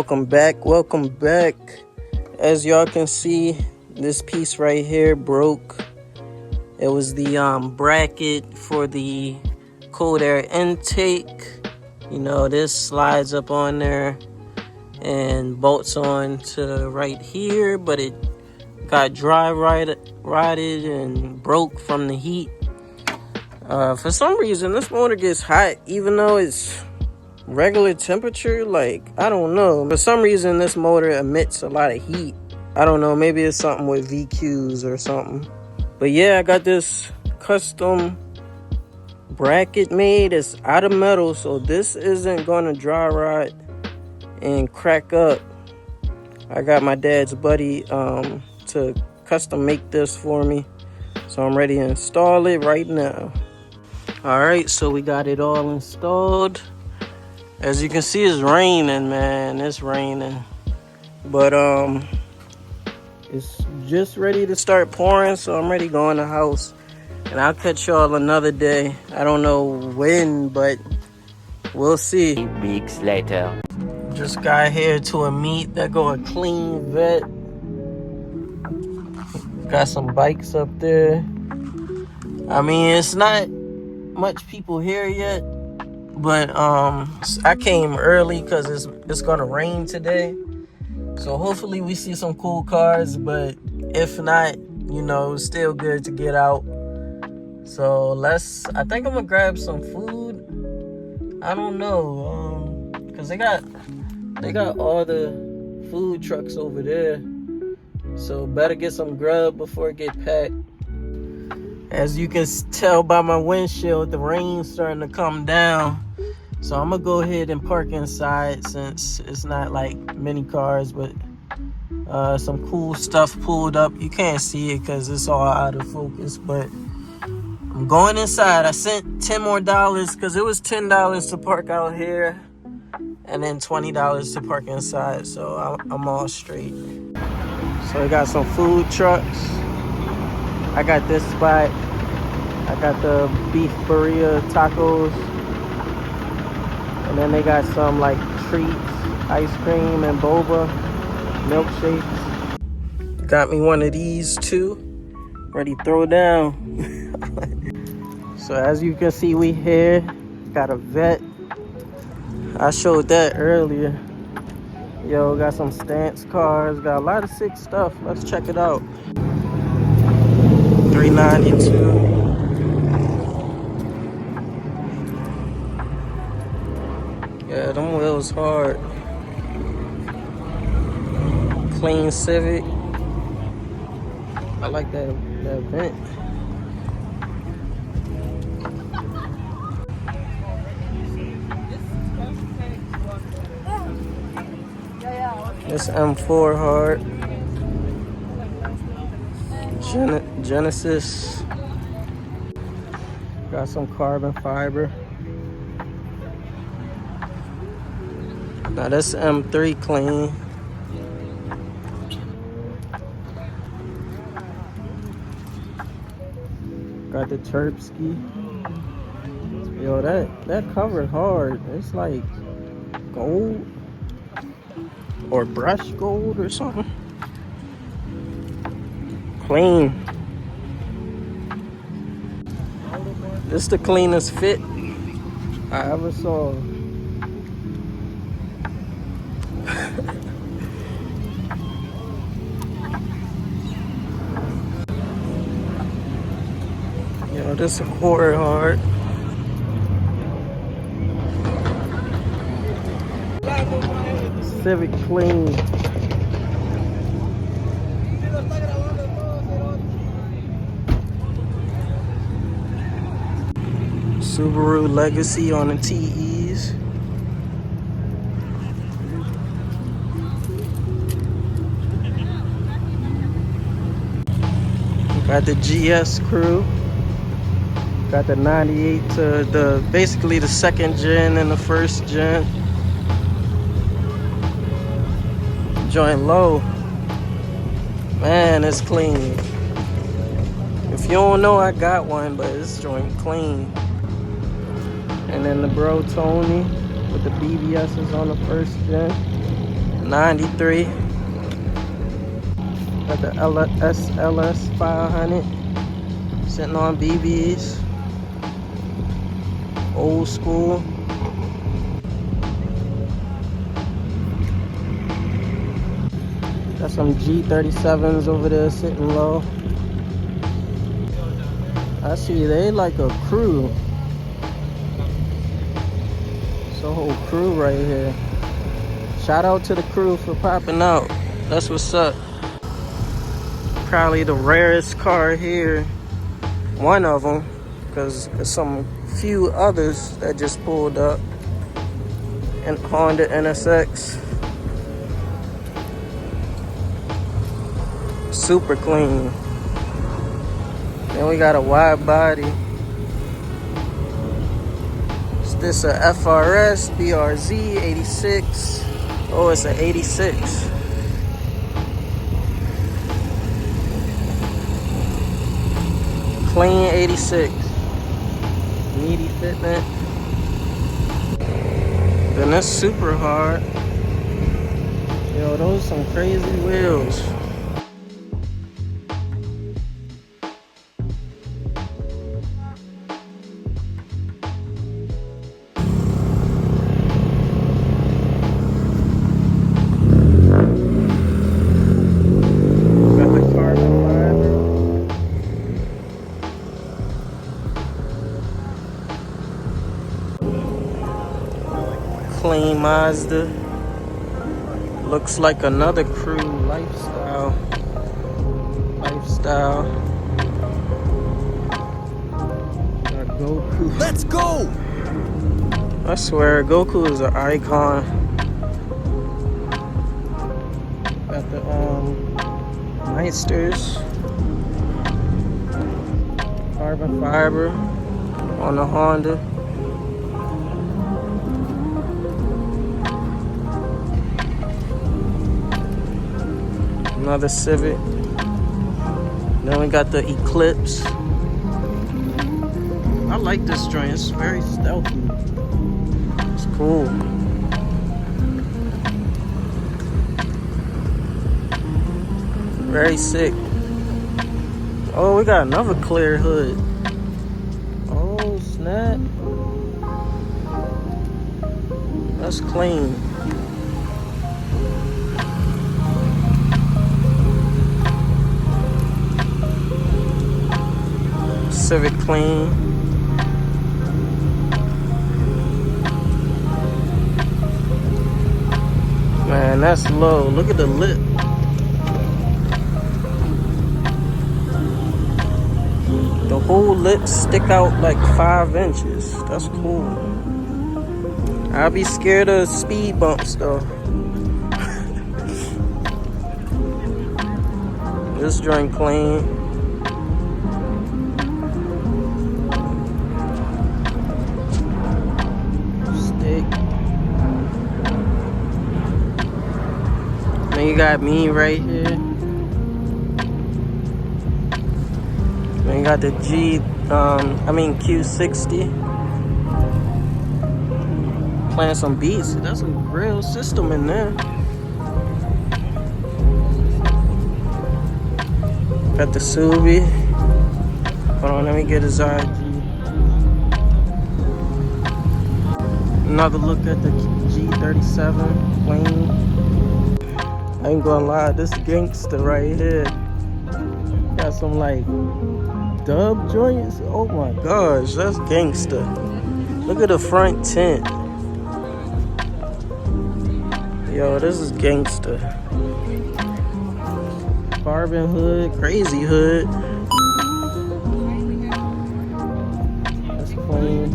Welcome back. As y'all can see, this piece right here broke. It was the bracket for the cold air intake. You know, this slides up on there and bolts on to right here, but it got dry rotted and broke from the heat. For some reason, this motor gets hot even though it's regular temperature. Like, I don't know. For some reason, this motor emits a lot of heat. I don't know. Maybe it's something with VQs or something. But yeah, I got this custom bracket made. It's out of metal, so this isn't going to dry rot and crack up. I got my dad's buddy to custom make this for me, so I'm ready to install it right now. All right, so we got it all installed. As you can see, it's raining, man. It's raining, but it's just ready to start pouring, so I'm ready to go in the house, and I'll catch y'all another day. I don't know when, but we'll see. 8 weeks later. Just got here to a meet that go a clean vet. Got some bikes up there. I mean, it's not much people here yet, but I came early because it's gonna rain today. So hopefully we see some cool cars, but if not, you know, still good to get out. So I think I'm gonna grab some food. I don't know, cause they got all the food trucks over there. So better get some grub before it get packed. As you can tell by my windshield, the rain's starting to come down. So I'm gonna go ahead and park inside since it's not like many cars, but some cool stuff pulled up. You can't see it because it's all out of focus, but I'm going inside. I sent $10 more because it was $10 to park out here and then $20 to park inside. So I'm all straight. So I got some food trucks. I got this spot. I got the beef burrito tacos. And then they got some like treats, ice cream and boba, milkshakes. Got me one of these too. Ready to throw down. So as you can see, we here. Got a vet. I showed that earlier. Yo, got some stance cars. Got a lot of sick stuff. Let's check it out. $392. Yeah, them wheels hard. Clean Civic. I like that vent. This M4 hard. Genesis. Got some carbon fiber. Now this M3 clean. Got the Terpsky. Yo, that covered hard. It's like gold or brushed gold or something. Clean. This the cleanest fit I ever saw. Yo, this a quarter hard. Civic clean. Subaru Legacy on the TEs. Got the GS crew. Got the 98 to basically the second gen and the first gen. Joint low. Man, it's clean. If you don't know, I got one, but it's joint clean. And then the bro Tony with the BBSs on the first gen. 93. Got the LS 500 sitting on BBs. Old school. Got some G37s over there sitting low. I see they like a crew. It's a whole crew right here. Shout out to the crew for popping out. That's what's up. Probably the rarest car here. One of them, because there's some few others that just pulled up. And Honda NSX. Super clean. Then we got a wide body. Is this a FRS BRZ 86? Oh, it's an 86. Clean 86. Meaty fitment. Then that's super hard. Yo, those some crazy wheels. Clean Mazda. Looks like another crew lifestyle. Got Goku. Let's go! I swear, Goku is an icon. Got the Meisters. Carbon fiber on the Honda. Another Civic. Then we got the Eclipse. I like this joint. It's very stealthy. It's cool. Very sick. Oh, we got another clear hood. Oh, snap. That's clean. Civic clean. Man, that's low. Look at the lip. The whole lips stick out like 5 inches. That's cool. I'll be scared of speed bumps though. This joint clean. Then you got me right here. Then you got the Q60. Playing some beats. That's a real system in there. Got the Subi. Hold on, let me get his IG. Another look at the G37 plane. I ain't gonna lie, this gangster right here got some like dub joints. Oh my gosh, that's gangster. Look at the front tint. Yo, this is gangster. Carbon hood, crazy hood. That's clean.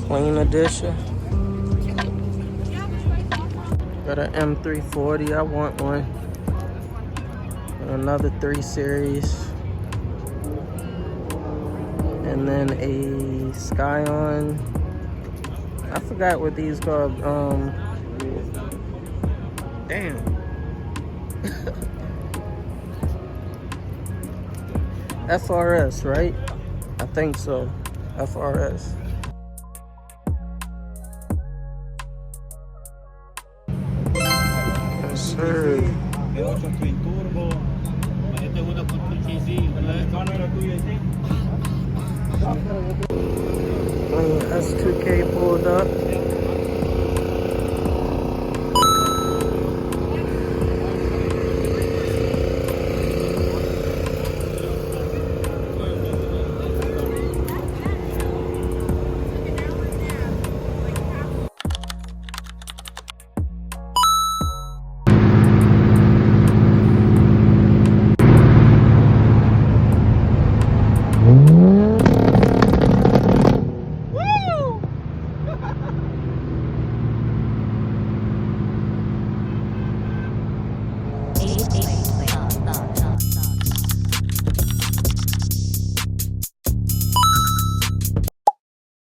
Clean edition. Got an M340. I want one. And another 3 Series. And then a Scion. I forgot what these called. Damn. FRS, right? I think so. FRS. Yes, sir. S2K pulled up.